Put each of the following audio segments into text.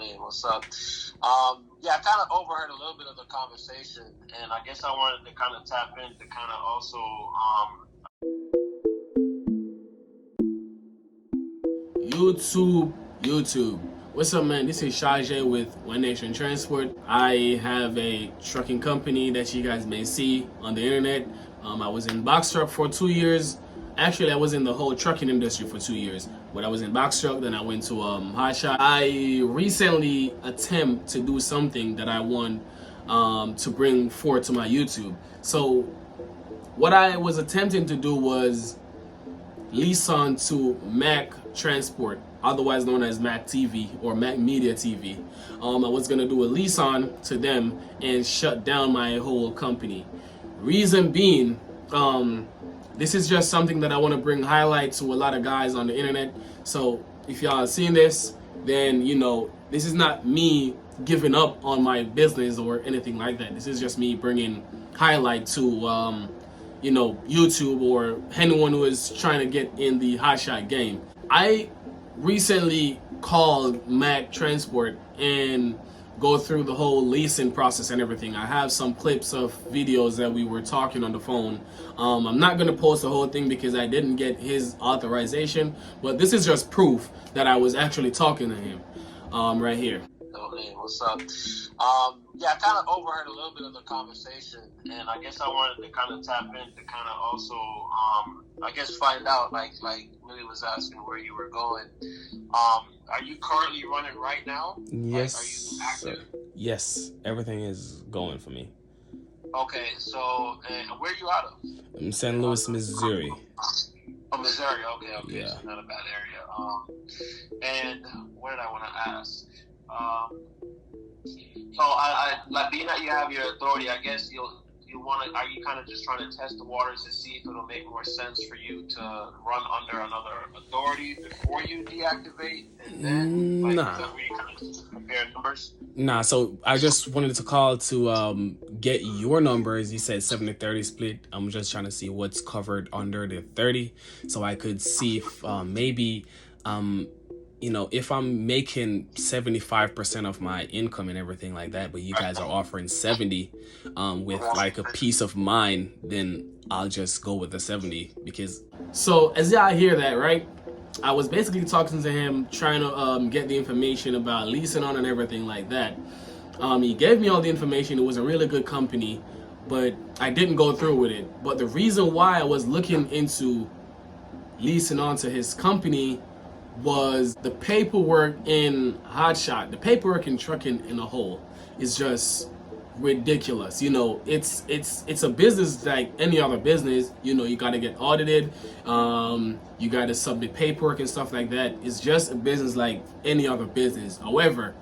man, what's up? Yeah, I kind of overheard a little bit of the conversation, and I guess I wanted to kind of tap in to kind of also YouTube. What's up, man? This is Shajay with One Nation Transport. I have a trucking company that you guys may see on the internet. I was in box truck for 2 years. Actually, I was in the whole trucking industry for 2 years, but I was in box truck, then I went to Hotshot. I recently attempt to do something that I want to bring forward to my YouTube. So what I was attempting to do was lease on to MACC Transport, otherwise known as MACC TV or MACC Media TV. I was gonna do a lease on to them and shut down my whole company. Reason being, this is just something that I want to bring highlight to a lot of guys on the internet. So if y'all have seen this, then you know this is not me giving up on my business or anything like that. This is just me bringing highlight to YouTube or anyone who is trying to get in the hotshot game. I recently called MACC Transport and go through the whole leasing process and everything. I have some clips of videos that we were talking on the phone. I'm not gonna post the whole thing because I didn't get his authorization, but this is just proof that I was actually talking to him right here. Oh man, what's up? Yeah, I kind of overheard a little bit of the conversation, and I guess I wanted to kind of tap in to kind of also, I guess, find out, like Millie was asking where you were going. Are you currently running right now? Yes. Like, are you active? Yes, everything is going for me. Okay, so where are you out of? I'm in St. Louis, Missouri. Oh, Missouri. Okay, Yeah. so not a bad area. And what did I want to ask? So I like being that you have your authority, I guess you want to. Are you kind of just trying to test the waters to see if it'll make more sense for you to run under another authority before you deactivate, and then is that where you kind of compare numbers? Nah, so I just wanted to call to get your numbers. You said 70-30 split. I'm just trying to see what's covered under the 30, so I could see if maybe if I'm making 75% of my income and everything like that, but you guys are offering 70 with like a peace of mind, then I'll just go with the 70 because. So as y'all hear that, right? I was basically talking to him, trying to get the information about leasing on and everything like that. He gave me all the information. It was a really good company, but I didn't go through with it. But the reason why I was looking into leasing onto his company was the paperwork in Hotshot, the paperwork in trucking in a whole is just ridiculous. It's a business like any other business. You got to get audited, you got to submit paperwork and stuff like that. It's just a business like any other business. However,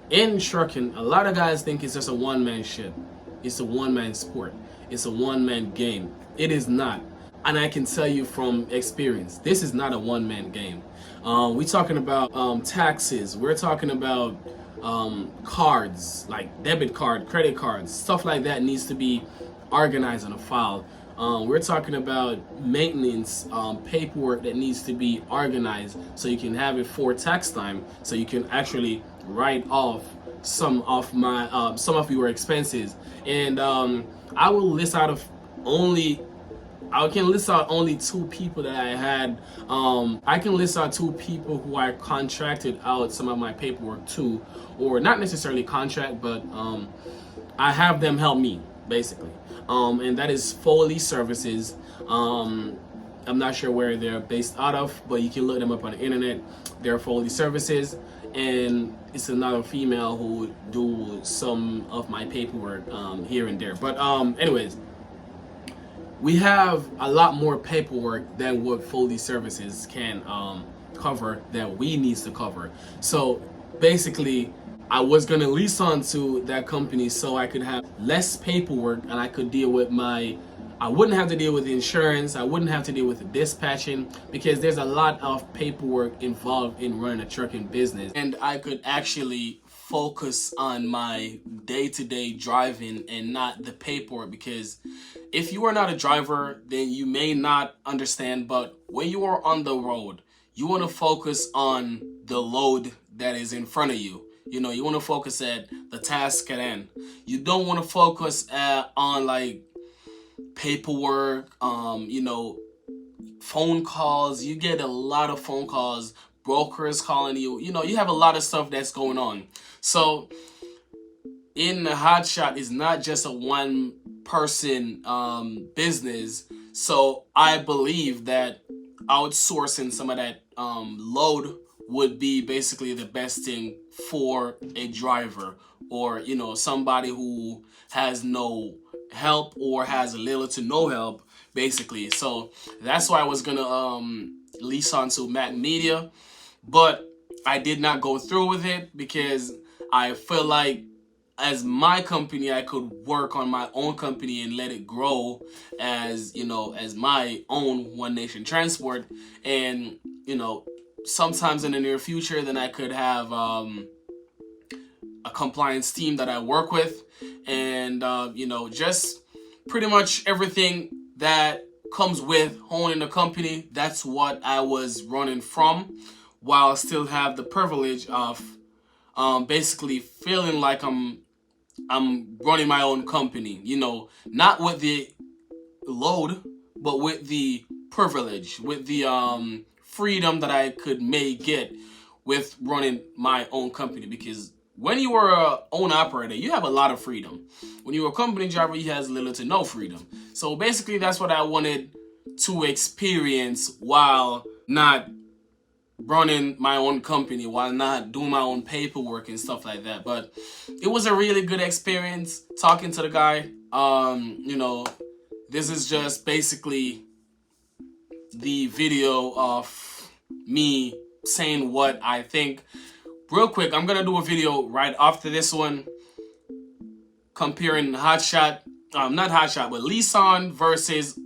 in trucking, a lot of guys think it's just a one-man ship. It's a one-man sport. It's a one-man game. It is not. And I can tell you from experience, this is not a one-man game. We're talking about taxes. We're talking about cards, like debit card, credit cards, stuff like that needs to be organized on a file. We're talking about maintenance, paperwork that needs to be organized so you can have it for tax time, so you can actually write off some of your expenses. And I will list out I can list out only 2 people that I had. I can list out 2 people who I contracted out some of my paperwork to, or not necessarily contract, but I have them help me basically. And that is Foley Services. I'm not sure where they're based out of, but you can look them up on the internet. They're Foley Services, and it's another female who do some of my paperwork here and there. But anyways. We have a lot more paperwork than what Foley Services can cover that we needs to cover. So basically, I was gonna lease onto that company so I could have less paperwork and I could deal with I wouldn't have to deal with the insurance. I wouldn't have to deal with the dispatching because there's a lot of paperwork involved in running a trucking business. And I could actually focus on my day-to-day driving and not the paperwork, because if you are not a driver, then you may not understand, but when you are on the road, you want to focus on the load that is in front of you. You know, you want to focus at the task at hand. You don't want to focus on like paperwork, you know, phone calls. You get a lot of phone calls, brokers calling you. You know, you have a lot of stuff that's going on. So in the Hotshot is not just a one person business. So I believe that outsourcing some of that load would be basically the best thing for a driver, or you know, somebody who has no help or has little to no help basically. So that's why I was gonna lease onto MACC Media, but I did not go through with it because I feel like as my company, I could work on my own company and let it grow as, you know, as my own One Nation Transport. And, you know, sometimes in the near future, then I could have a compliance team that I work with. And, you know, just pretty much everything that comes with owning a company, that's what I was running from, while still have the privilege of basically feeling like I'm running my own company, you know, not with the load, but with the privilege, with the freedom that I may get with running my own company. Because when you are a own operator, you have a lot of freedom. When you're a company driver, you have little to no freedom. So basically, that's what I wanted to experience while not running my own company, while not doing my own paperwork and stuff like that. But it was a really good experience talking to the guy. You know, this is just basically the video of me saying what I think. Real quick, I'm gonna do a video right after this one comparing Hotshot, not Hotshot, but lease versus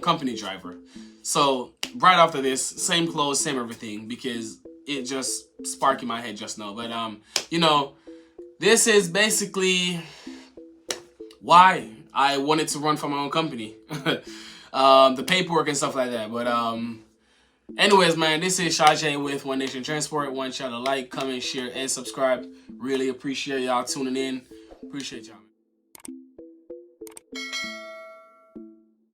company driver. So right after this, same clothes, same everything, because it just sparked in my head just now. But you know, this is basically why I wanted to run for my own company. The paperwork and stuff like that. But anyways, man, this is Shajay with One Nation Transport. Want y'all to like, comment, share, and subscribe. Really appreciate y'all tuning in. Appreciate y'all.